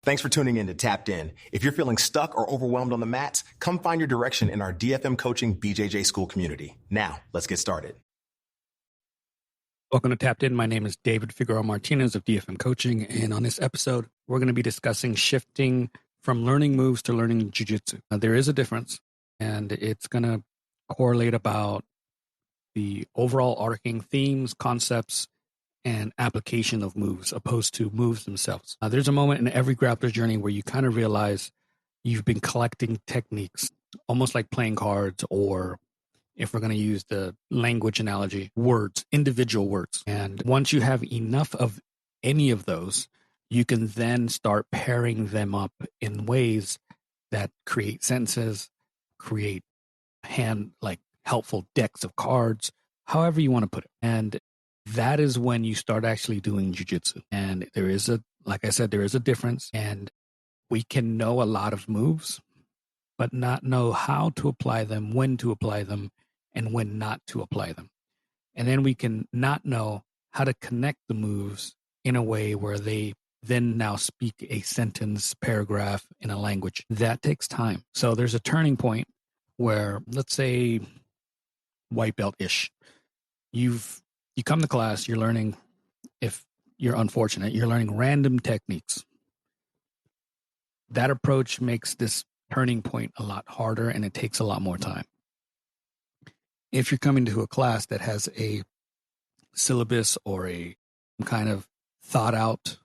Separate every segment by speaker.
Speaker 1: Thanks for tuning in to Tapped In. If you're feeling stuck or overwhelmed on the mats, come find your direction in our DFM Coaching BJJ School community. Now, let's get started.
Speaker 2: Welcome to Tapped In. My name is David Figueroa-Martinez of DFM Coaching, and on this episode, we're going to be discussing shifting from learning moves to learning Jiu-Jitsu. Now, there is a difference, and it's going to correlate about the overall arcing themes, concepts, and application of moves opposed to moves themselves. There's a moment in every grappler's journey where you kind of realize you've been collecting techniques, almost like playing cards, or if we're going to use the language analogy, words, individual words. And once you have enough of any of those, you can then start pairing them up in ways that create sentences, create helpful decks of cards, however you want to put it. And that is when you start actually doing jiu-jitsu. And like I said, there is a difference. And we can know a lot of moves, but not know how to apply them, when to apply them, and when not to apply them. And then we can not know how to connect the moves in a way where they then now speak a sentence, paragraph in a language. That takes time. So there's a turning point where, let's say, white belt-ish. You come to class, you're learning, if you're unfortunate, you're learning random techniques. That approach makes this turning point a lot harder, and it takes a lot more time. If you're coming to a class that has a syllabus or a kind of thought out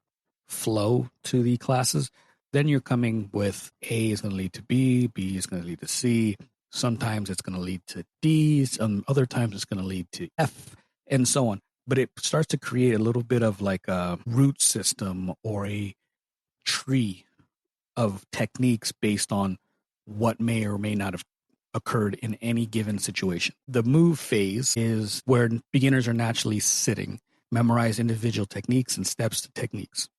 Speaker 2: flow to the classes, then you're coming with A is going to lead to B is going to lead to C. Sometimes it's going to lead to D, other times it's going to lead to F, and so on. But it starts to create a little bit of like a root system or a tree of techniques based on what may or may not have occurred in any given situation. The move phase is where beginners are naturally sitting, memorize individual techniques and steps to techniques.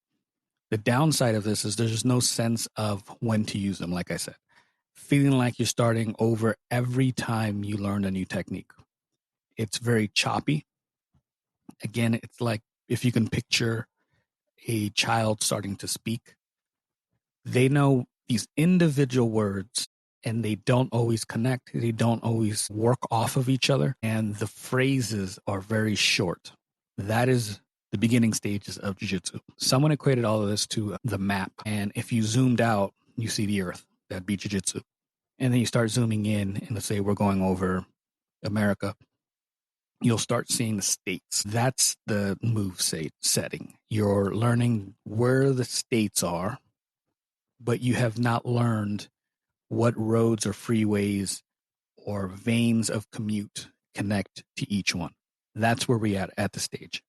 Speaker 2: The downside of this is there's no sense of when to use them, like I said. Feeling like you're starting over every time you learn a new technique. It's very choppy. Again, it's like if you can picture a child starting to speak. They know these individual words and they don't always connect. They don't always work off of each other. And the phrases are very short. That is the beginning stages of jiu-jitsu. Someone equated all of this to the map. And if you zoomed out, you see the earth. That'd be jiu-jitsu. And then you start zooming in and let's say we're going over America. You'll start seeing the states. That's the move setting. You're learning where the states are, but you have not learned what roads or freeways or veins of commute connect to each one. That's where we're at the stage.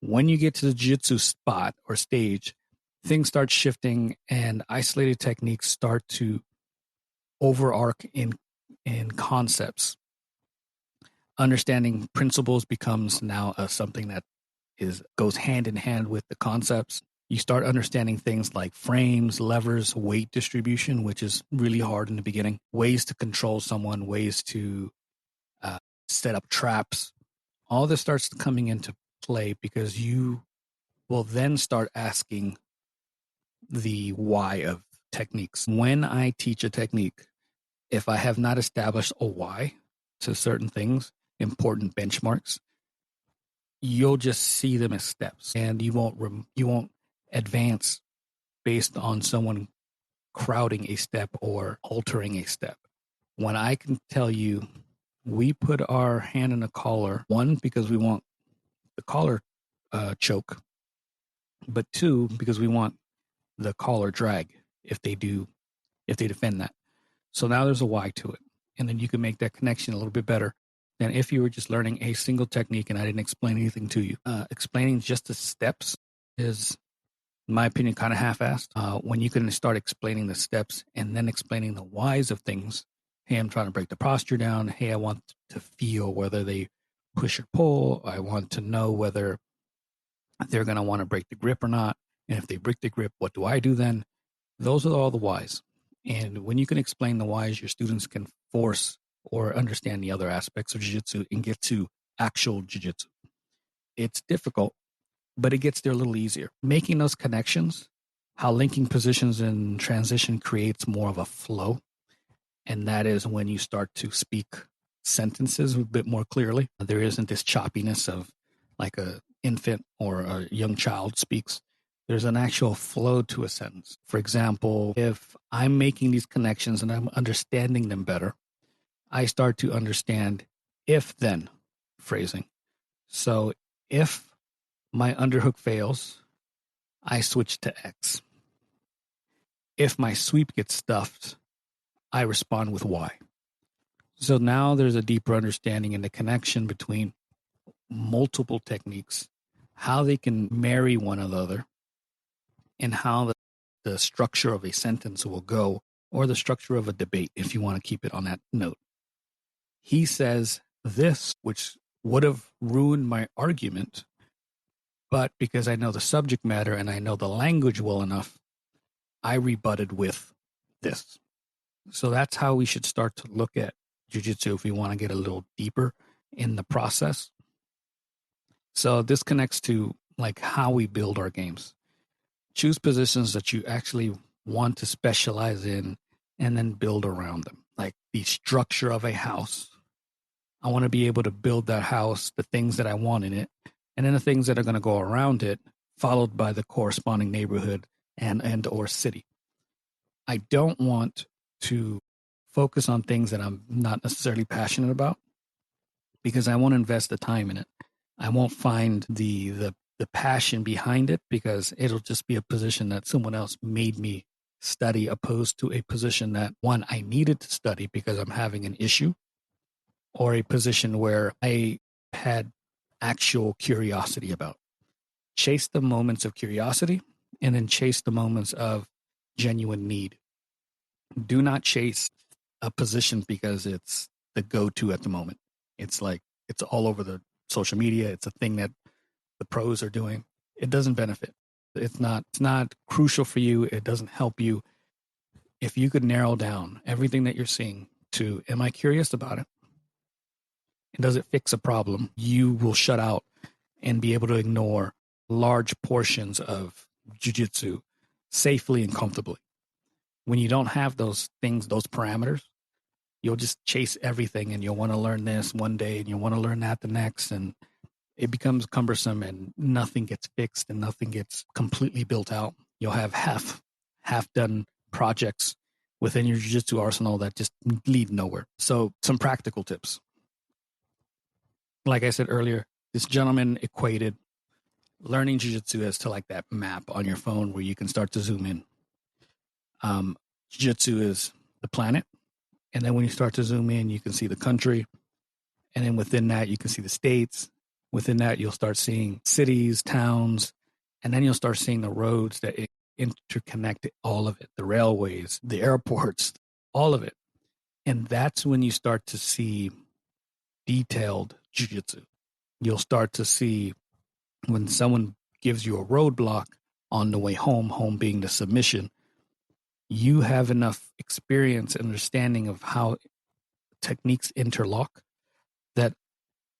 Speaker 2: When you get to the jiu-jitsu spot or stage, things start shifting and isolated techniques start to overarch in concepts. Understanding principles becomes now something that goes hand in hand with the concepts. You start understanding things like frames, levers, weight distribution, which is really hard in the beginning, ways to control someone, ways to set up traps. All this starts coming into play because you will then start asking the why of techniques. When I teach a technique, if I have not established a why to certain things, important benchmarks, you'll just see them as steps, and you won't advance based on someone crowding a step or altering a step. When I can tell you, we put our hand in a collar, one, because we want the collar choke, but two, because we want the collar drag if they defend that. So now there's a why to it. And then you can make that connection a little bit better than if you were just learning a single technique and I didn't explain anything to you. Explaining just the steps is, in my opinion, kind of half-assed. When you can start explaining the steps and then explaining the whys of things. Hey, I'm trying to break the posture down. Hey, I want to feel whether they push or pull. I want to know whether they're going to want to break the grip or not. And if they break the grip, what do I do then? Those are all the whys. And when you can explain the whys, your students can force or understand the other aspects of jiu-jitsu and get to actual jiu-jitsu. It's difficult, but it gets there a little easier. Making those connections how linking positions in transition creates more of a flow. And that is when you start to speak sentences a bit more clearly. There isn't this choppiness of like a infant or a young child speaks. There's an actual flow to a sentence. For example, if I'm making these connections and I'm understanding them better, I start to understand if then phrasing. So if my underhook fails, I switch to X. If my sweep gets stuffed, I respond with Y. So now there's a deeper understanding in the connection between multiple techniques, how they can marry one another, and how the structure of a sentence will go, or the structure of a debate, if you want to keep it on that note. He says this, which would have ruined my argument, but because I know the subject matter and I know the language well enough, I rebutted with this. So that's how we should start to look at jiu-jitsu if we want to get a little deeper in the process. So this connects to like how we build our games. Choose positions that you actually want to specialize in and then build around them. Like the structure of a house. I want to be able to build that house, the things that I want in it, and then the things that are going to go around it, followed by the corresponding neighborhood and or city. I don't want to focus on things that I'm not necessarily passionate about because I won't invest the time in it. I won't find the passion behind it because it'll just be a position that someone else made me study, opposed to a position that, one, I needed to study because I'm having an issue, or a position where I had actual curiosity about. Chase the moments of curiosity and then chase the moments of genuine need. Do not chase a position because it's the go-to at the moment. It's like it's all over the social media. It's a thing that the pros are doing. It doesn't benefit. It's not crucial for you. It doesn't help you. If you could narrow down everything that you're seeing to, am I curious about it? And does it fix a problem? You will shut out and be able to ignore large portions of jiu-jitsu safely and comfortably. When you don't have those things, those parameters, you'll just chase everything and you'll want to learn this one day and you'll want to learn that the next. And it becomes cumbersome and nothing gets fixed and nothing gets completely built out. You'll have half done projects within your jiu-jitsu arsenal that just lead nowhere. So some practical tips. Like I said earlier, this gentleman equated learning jiu-jitsu as to like that map on your phone where you can start to zoom in. Jiu-jitsu is the planet. And then when you start to zoom in, you can see the country. And then within that, you can see the states. Within that, you'll start seeing cities, towns, and then you'll start seeing the roads that interconnect all of it, the railways, the airports, all of it. And that's when you start to see detailed jiu-jitsu. You'll start to see when someone gives you a roadblock on the way home, home being the submission, you have enough experience and understanding of how techniques interlock that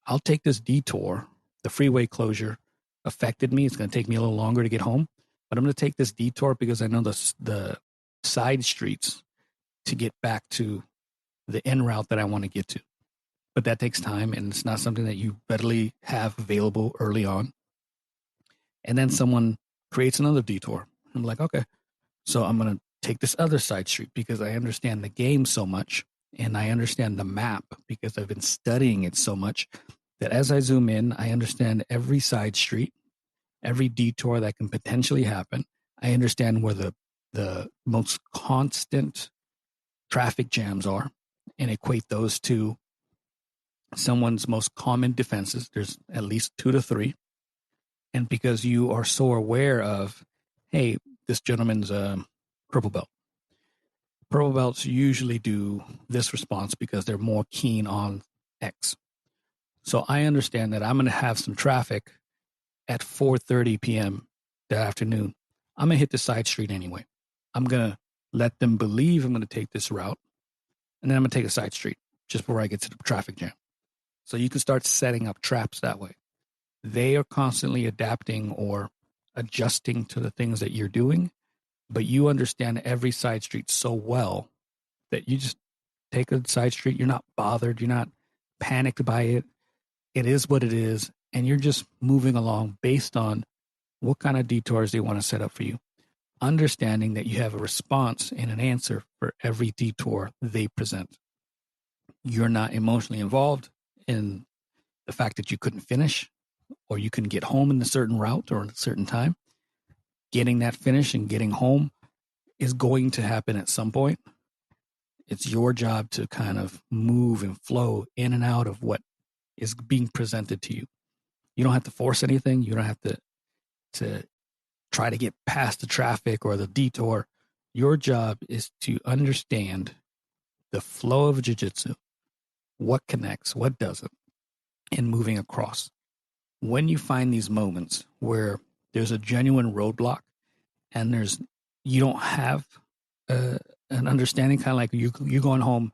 Speaker 2: I'll take this detour. The freeway closure affected me. It's going to take me a little longer to get home, but I'm going to take this detour because I know the side streets to get back to the end route that I want to get to. But that takes time, and it's not something that you readily have available early on. And then someone creates another detour. I'm like, okay, so I'm going to take this other side street because I understand the game so much and I understand the map because I've been studying it so much that as I zoom in, I understand every side street, every detour that can potentially happen. I understand where the most constant traffic jams are and equate those to someone's most common defenses. There's at least 2 to 3. And because you are so aware of, hey, this gentleman's a purple belt. Purple belts usually do this response because they're more keen on X. So I understand that I'm going to have some traffic at 4:30 p.m. that afternoon. I'm going to hit the side street anyway. I'm going to let them believe I'm going to take this route. And then I'm going to take a side street just before I get to the traffic jam. So you can start setting up traps that way. They are constantly adapting or adjusting to the things that you're doing but you understand every side street so well that you just take a side street. You're not bothered. You're not panicked by it. It is what it is. And you're just moving along based on what kind of detours they want to set up for you. Understanding that you have a response and an answer for every detour they present. You're not emotionally involved in the fact that you couldn't finish or you couldn't get home in a certain route or a certain time. Getting that finish and getting home is going to happen at some point. It's your job to kind of move and flow in and out of what is being presented to you. You don't have to force anything. You don't have to try to get past the traffic or the detour. Your job is to understand the flow of jiu-jitsu, what connects, what doesn't, and moving across. When you find these moments where there's a genuine roadblock and you don't have an understanding, kind of like you going home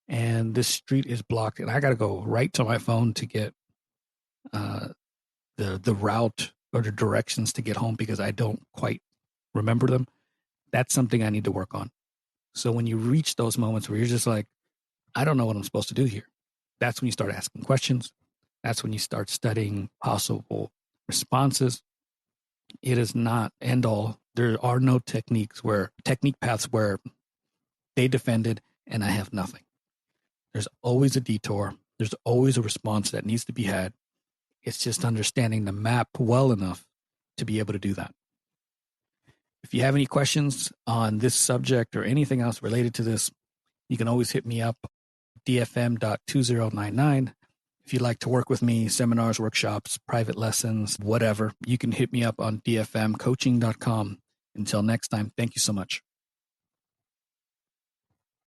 Speaker 2: and this street is blocked and I got to go right to my phone to get the route or the directions to get home because I don't quite remember them. That's something I need to work on. So when you reach those moments where you're just like, I don't know what I'm supposed to do here, that's when you start asking questions. That's when you start studying possible responses. It is not end all. There are no technique paths where they defended and I have nothing. There's always a detour. There's always a response that needs to be had. It's just understanding the map well enough to be able to do that. If you have any questions on this subject or anything else related to this, you can always hit me up, dfm.2099. If you'd like to work with me, seminars, workshops, private lessons, whatever, you can hit me up on dfmcoaching.com. Until next time, thank you so much.